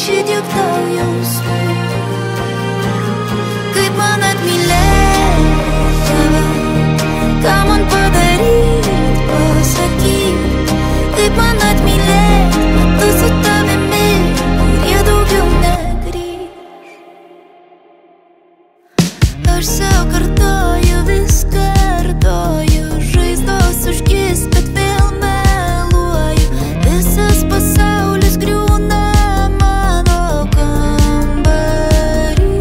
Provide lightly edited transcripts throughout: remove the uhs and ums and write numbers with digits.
šitiek tau jausmų. Kaip man atmylėt tave, ką man padaryt, pasakyt. Kaip man atmylėt metu su tavimi, kurie daugiau negrįš. Aš sau kartoju, vis kartoju, žaizdos užgis, bet vėl meluoju. Visas pasaulis griūna mano kambarį.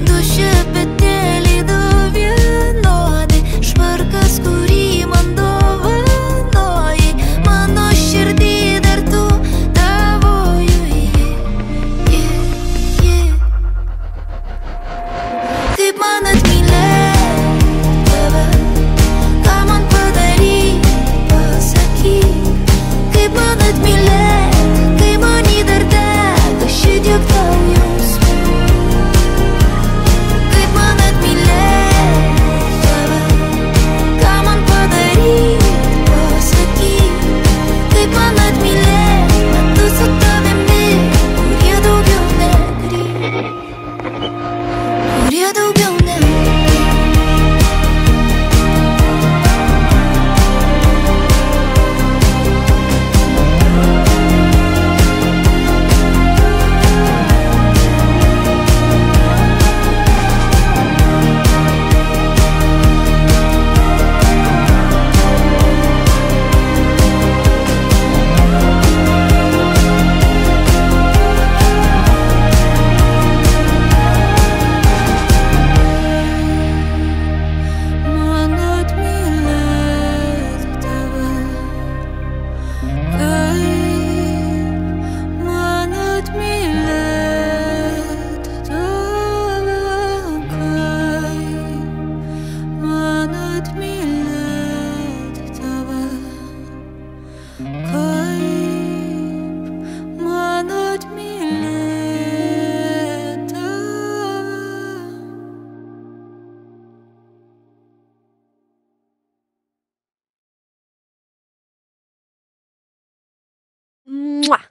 Du šepetėliai, du vienodai, švarkas, kurį man dovanojai. Mano širdį dar tu tavoju. Kaip man atmylėt tave, ką man padaryt, pasakyk. Kaip man atmylėt, kai many dar dega šitiek tau jausmų. Kaip man atmylėt tave, ką man padaryt, pasakyk. Kaip man atmylėt metu su tavimi, kurie daugiau negrįš. Kurie daugiau negrįš. Mwah.